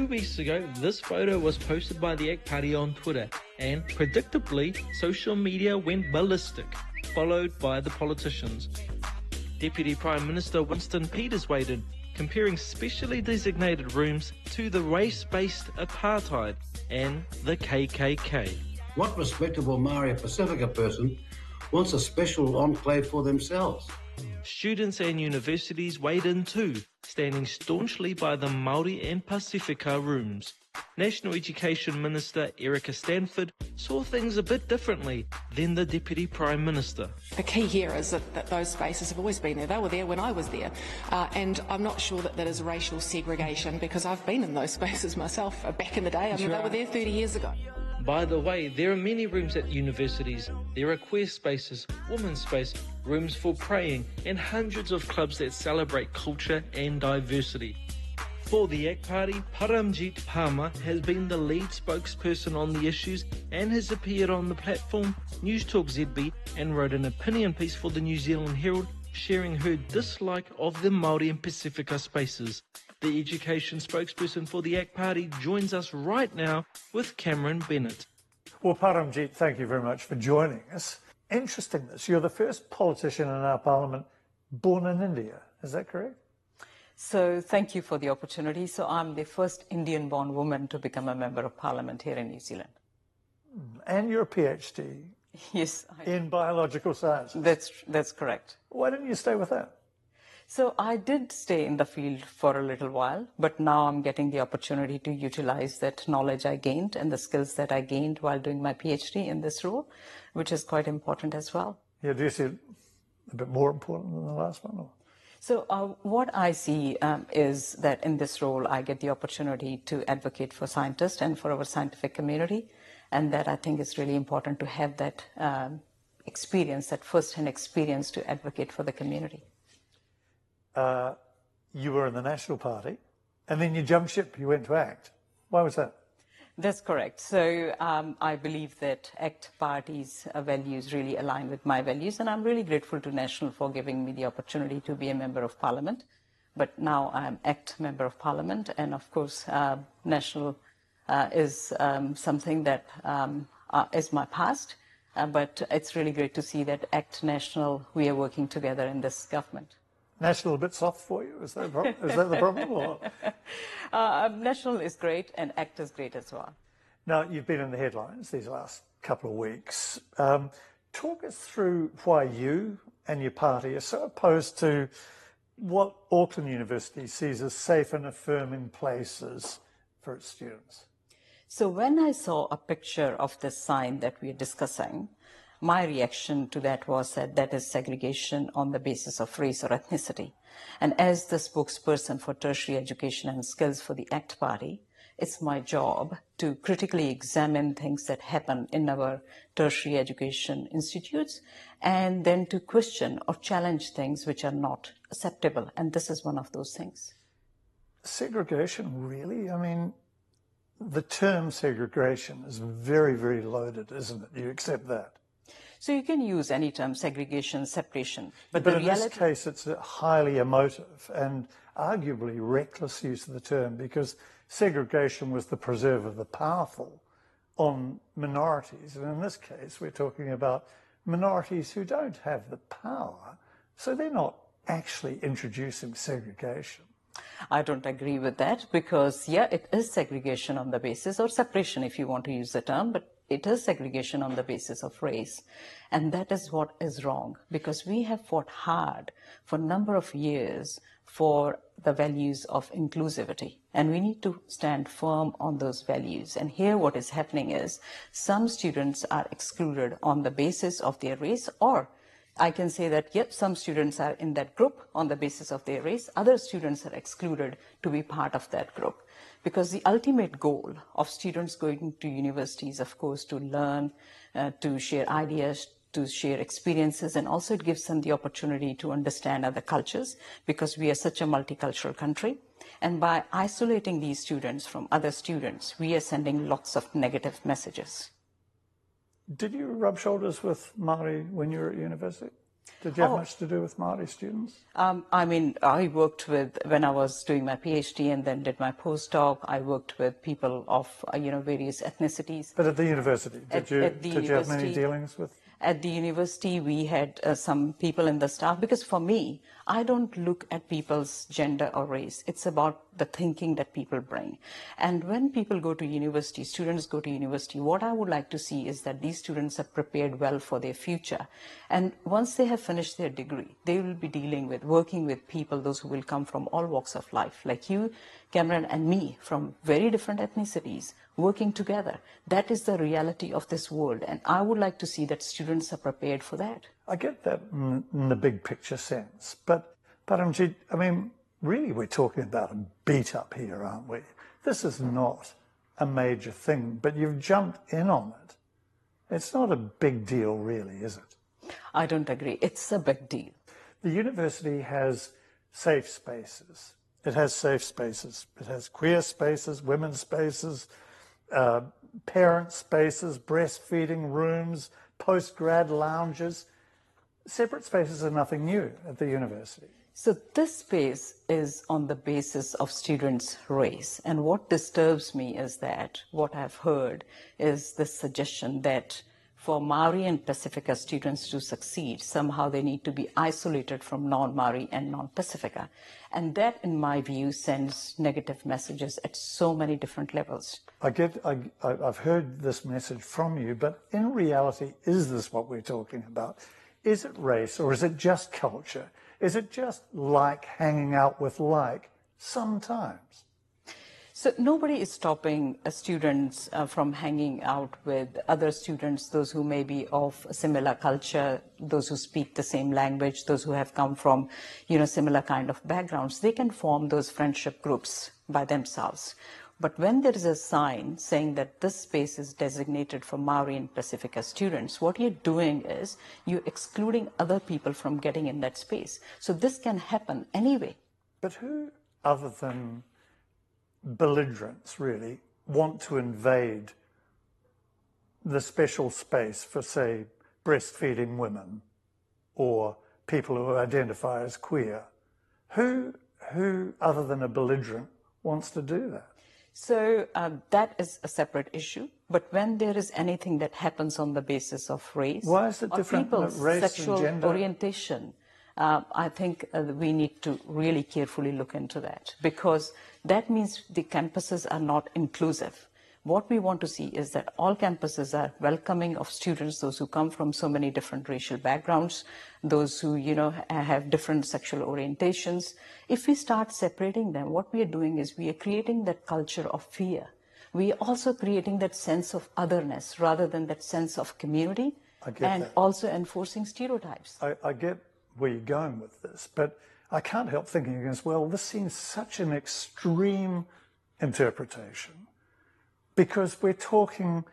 2 weeks ago, this photo was posted by the ACT Party on Twitter, and predictably, social media went ballistic, followed by the politicians. Deputy Prime Minister Winston Peters weighed in, comparing specially designated rooms to the race-based apartheid and the KKK. What respectable Māori and Pasifika person wants a special enclave for themselves? Students and universities weighed in too, standing staunchly by the Māori and Pasifika rooms. National Education Minister Erica Stanford saw things a bit differently than the Deputy Prime Minister. The key here is that those spaces have always been there. They were there when I was there. And I'm not sure that that is racial segregation, because I've been in those spaces myself back in the day. I mean, they were there 30 years ago. By the way, there are many rooms at universities. There are queer spaces, women's space, rooms for praying, and hundreds of clubs that celebrate culture and diversity. For the ACT Party, Parmjeet Parmar has been the lead spokesperson on the issues and has appeared on the platform News Talk ZB and wrote an opinion piece for the New Zealand Herald sharing her dislike of the Māori and Pasifika spaces. The education spokesperson for the ACT Party joins us right now with Cameron Bennett. Well, Parmjeet, thank you very much for joining us. Interesting this, you're the first politician in our parliament born in India, is that correct? So thank you for the opportunity. So I'm the first Indian-born woman to become a member of parliament here in New Zealand. And you're a PhD? Yes. In biological sciences? That's correct. Why didn't you stay with that? So I did stay in the field for a little while, but now I'm getting the opportunity to utilize that knowledge I gained and the skills that I gained while doing my PhD in this role, which is quite important as well. Yeah, do you see it a bit more important than the last one? Or? So what I see is that in this role, I get the opportunity to advocate for scientists and for our scientific community. And that I think is really important to have that experience, that first-hand experience to advocate for the community. You were in the National Party and then you jumped ship, you went to ACT. Why was that? That's correct. So I believe that ACT Party's values really align with my values, and I'm really grateful to National for giving me the opportunity to be a member of Parliament. But now I'm ACT Member of Parliament, and of course National is something that is my past, but it's really great to see that ACT National, we are working together in this government. National a bit soft for you? Is that the problem? Or? National is great and ACT is great as well. Now, you've been in the headlines these last couple of weeks. Talk us through why you and your party are so opposed to what Auckland University sees as safe and affirming places for its students. So when I saw a picture of this sign that we are discussing, my reaction to that was that is segregation on the basis of race or ethnicity. And as the spokesperson for tertiary education and skills for the ACT Party, it's my job to critically examine things that happen in our tertiary education institutes and then to question or challenge things which are not acceptable. And this is one of those things. Segregation, really? I mean, the term segregation is very, very loaded, isn't it? You accept that? So you can use any term, segregation, separation. But in this case, it's a highly emotive and arguably reckless use of the term, because segregation was the preserve of the powerful on minorities. And in this case, we're talking about minorities who don't have the power, so they're not actually introducing segregation. I don't agree with that, because, yeah, it is segregation on the basis, or separation if you want to use the term, but it is segregation on the basis of race. And that is what is wrong, because we have fought hard for a number of years for the values of inclusivity. And we need to stand firm on those values. And here what is happening is some students are excluded on the basis of their race, or I can say that, yep, some students are in that group on the basis of their race. Other students are excluded to be part of that group. Because the ultimate goal of students going to university is, of course, to learn, to share ideas, to share experiences, and also it gives them the opportunity to understand other cultures, because we are such a multicultural country. And by isolating these students from other students, we are sending lots of negative messages. Did you rub shoulders with Māori when you were at university? Did you have much to do with Māori students? I mean, I worked with, when I was doing my PhD and then did my postdoc, I worked with people of, various ethnicities. But at the university, did you have many dealings with? At the university, we had some people in the staff, because for me, I don't look at people's gender or race. It's about the thinking that people bring. And when people go to university, students go to university, what I would like to see is that these students are prepared well for their future. And once they have finished their degree, they will be working with people, those who will come from all walks of life, like you, Cameron, and me, from very different ethnicities, working together. That is the reality of this world, and I would like to see that students are prepared for that. I get that in the big picture sense, but Parmjeet, I mean, really we're talking about a beat up here, aren't we? This is not a major thing, but you've jumped in on it. It's not a big deal really, is it? I don't agree. It's a big deal. The university has safe spaces. It has safe spaces. It has queer spaces, women's spaces, parent spaces, breastfeeding rooms, post-grad lounges. Separate spaces are nothing new at the university. So this space is on the basis of students' race. And what disturbs me is that what I've heard is the suggestion that for Māori and Pasifika students to succeed, somehow they need to be isolated from non-Māori and non-Pasifika. And that, in my view, sends negative messages at so many different levels. I've heard this message from you, but in reality, is this what we're talking about? Is it race, or is it just culture? Is it just like hanging out with like sometimes? So nobody is stopping students from hanging out with other students, those who may be of a similar culture, those who speak the same language, those who have come from, similar kind of backgrounds. They can form those friendship groups by themselves. But when there is a sign saying that this space is designated for Māori and Pasifika students, what you're doing is you're excluding other people from getting in that space. So this can happen anyway. But who, other than belligerents, really, want to invade the special space for, say, breastfeeding women or people who identify as queer? Who other than a belligerent, wants to do that? So that is a separate issue. But when there is anything that happens on the basis of race, why is it different? People's Race sexual and gender? orientation, I think we need to really carefully look into that, because that means the campuses are not inclusive. What we want to see is that all campuses are welcoming of students, those who come from so many different racial backgrounds, those who, have different sexual orientations. If we start separating them, what we are doing is we are creating that culture of fear. We are also creating that sense of otherness rather than that sense of community, and that. Also enforcing stereotypes. I get where you're going with this, but I can't help thinking as well, this seems such an extreme interpretation, because we're talking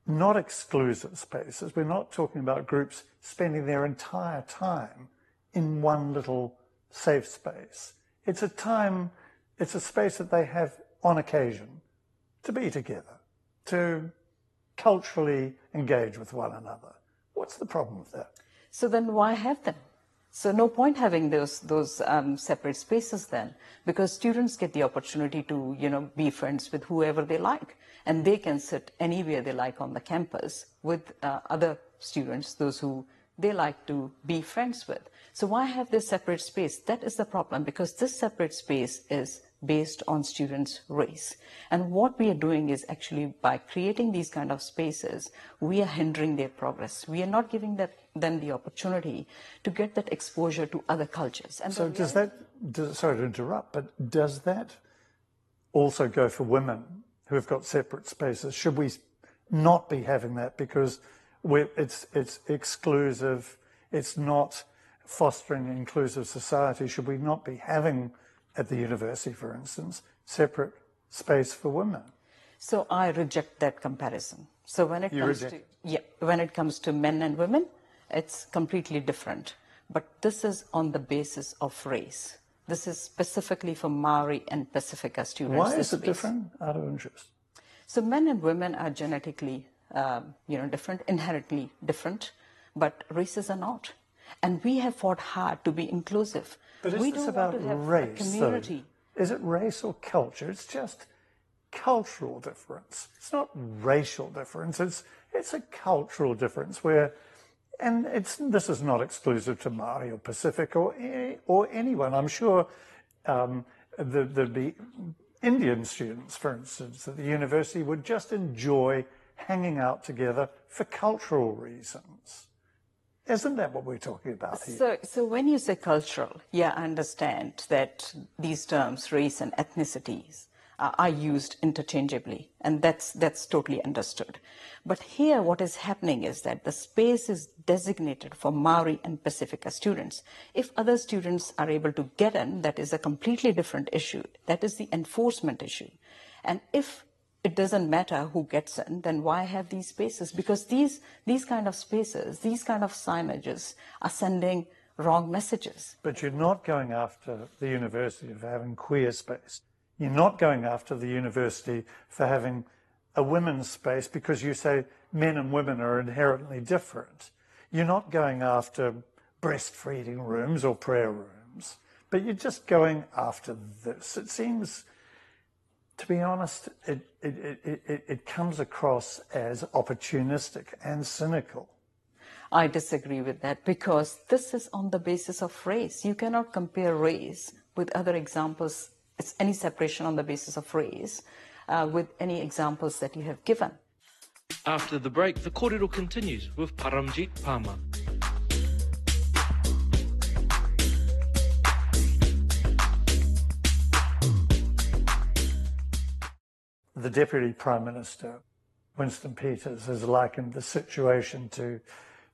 not exclusive spaces. We're not talking about groups spending their entire time in one little safe space. It's a space that they have on occasion to be together, to culturally engage with one another. What's the problem with that? So then why have them? So no point having those separate spaces then, because students get the opportunity to, be friends with whoever they like, and they can sit anywhere they like on the campus with other students, those who they like to be friends with. So why have this separate space? That is the problem, because this separate space is based on students' race. And what we are doing is actually, by creating these kind of spaces, we are hindering their progress. We are not giving them the opportunity to get that exposure to other cultures. And so sorry to interrupt, but does that also go for women who have got separate spaces? Should we not be having that because it's exclusive, it's not fostering an inclusive society? Should we not be having, at the university, for instance, separate space for women? So I reject that comparison. So when it comes to men and women, it's completely different. But this is on the basis of race. This is specifically for Māori and Pasifika students. Why is it different, out of interest? So men and women are genetically, different, inherently different, but races are not. And we have fought hard to be inclusive. But is we this don't about want to have race, a community. though? Is it race or culture? It's just cultural difference. It's not racial difference. It's a cultural difference where, and this is not exclusive to Māori or Pacific or anyone. I'm sure there'd be Indian students, for instance, at the university would just enjoy hanging out together for cultural reasons. Isn't that what we're talking about here? So when you say cultural, yeah, I understand that these terms, race and ethnicities, are used interchangeably, and that's totally understood. But here what is happening is that the space is designated for Māori and Pasifika students. If other students are able to get in, that is a completely different issue. That is the enforcement issue. And if it doesn't matter who gets in, then why have these spaces? Because these kind of spaces, these kind of signages are sending wrong messages. But you're not going after the university for having queer space. You're not going after the university for having a women's space because you say men and women are inherently different. You're not going after breastfeeding rooms or prayer rooms, but you're just going after this. It seems, to be honest, it comes across as opportunistic and cynical. I disagree with that because this is on the basis of race. You cannot compare race with other examples. It's any separation on the basis of race with any examples that you have given. After the break, the kōrero continues with Parmjeet Parmar. The Deputy Prime Minister, Winston Peters, has likened the situation to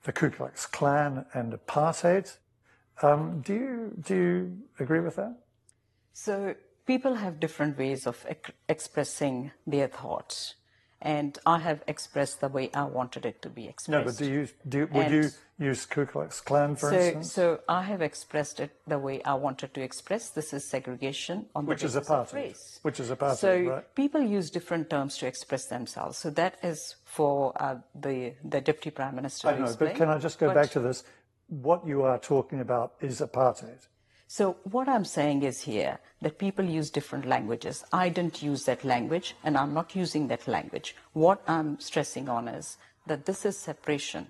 the Ku Klux Klan and apartheid. Do you agree with that? So people have different ways of expressing their thoughts, and I have expressed the way I wanted it to be expressed. No, but would you use Ku Klux Klan, for instance? So I have expressed it the way I wanted to express. This is segregation on the basis of race. Which is apartheid, so right? People use different terms to express themselves. So that is for the Deputy Prime Minister to explain. But can I just go back to this? What you are talking about is apartheid. So what I'm saying is here that people use different languages. I didn't use that language, and I'm not using that language. What I'm stressing on is that this is separation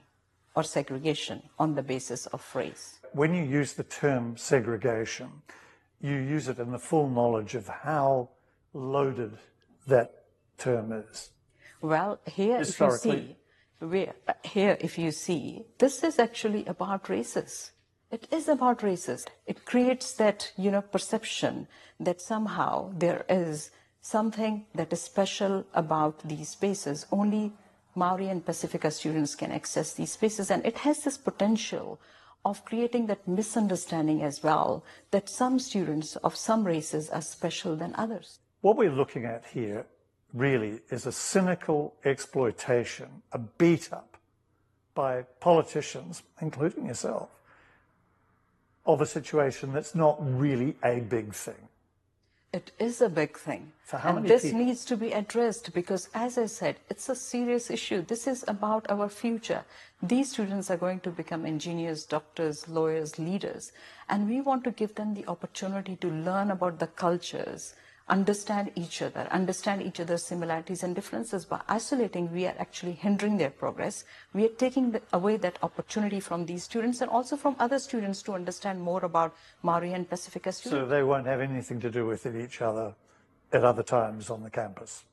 or segregation on the basis of race. When you use the term segregation, you use it in the full knowledge of how loaded that term is. Well, here if you see, this is actually about races. It is about races. It creates that, perception that somehow there is something that is special about these spaces. Only Māori and Pasifika students can access these spaces, and it has this potential of creating that misunderstanding as well, that some students of some races are special than others. What we're looking at here really is a cynical exploitation, a beat-up by politicians, including yourself, of a situation that's not really a big thing. It is a big thing. For how many this people? Needs to be addressed because, as I said, it's a serious issue. This is about our future. These students are going to become engineers, doctors, lawyers, leaders, and we want to give them the opportunity to learn about the cultures, understand each other's similarities and differences. By isolating, we are actually hindering their progress. We are taking away that opportunity from these students and also from other students to understand more about Māori and Pasifika students. So they won't have anything to do with each other at other times on the campus.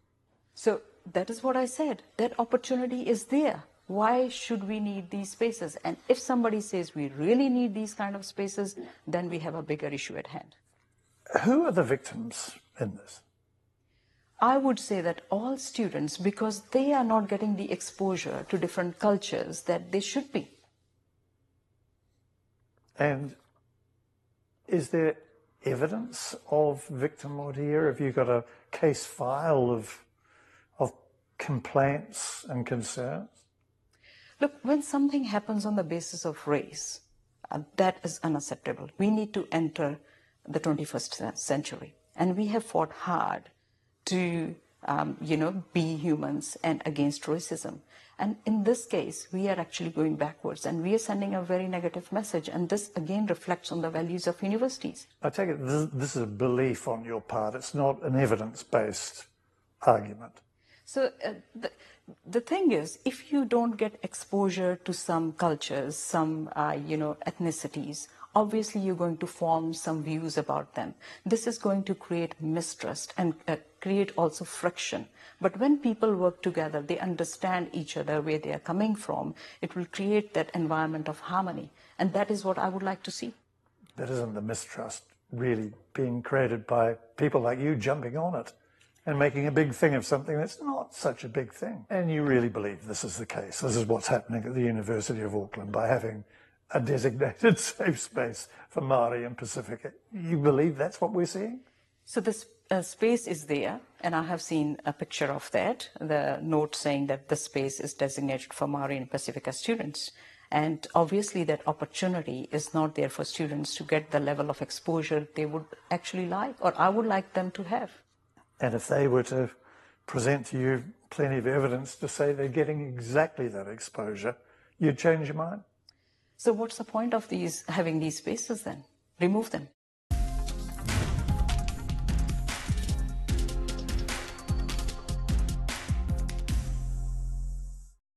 So that is what I said. That opportunity is there. Why should we need these spaces? And if somebody says we really need these kind of spaces, then we have a bigger issue at hand. Who are the victims in this? I would say that all students, because they are not getting the exposure to different cultures that they should be. And is there evidence of victimhood here? Have you got a case file of complaints and concerns? Look, when something happens on the basis of race, that is unacceptable. We need to enter the 21st century. And we have fought hard to, be humans and against racism. And in this case, we are actually going backwards and we are sending a very negative message. And this again reflects on the values of universities. I take it this is a belief on your part. It's not an evidence-based argument. So the thing is, if you don't get exposure to some cultures, some, ethnicities, obviously you're going to form some views about them. This is going to create mistrust and create also friction. But when people work together, they understand each other, where they are coming from, it will create that environment of harmony. And that is what I would like to see. That isn't the mistrust really being created by people like you jumping on it and making a big thing of something that's not such a big thing. And you really believe this is the case. This is what's happening at the University of Auckland by having a designated safe space for Māori and Pasifika. You believe that's what we're seeing? So this space is there, and I have seen a picture of that, the note saying that the space is designated for Māori and Pasifika students. And obviously that opportunity is not there for students to get the level of exposure they would actually like, or I would like them to have. And if they were to present to you plenty of evidence to say they're getting exactly that exposure, you'd change your mind? So what's the point of having these spaces then? Remove them.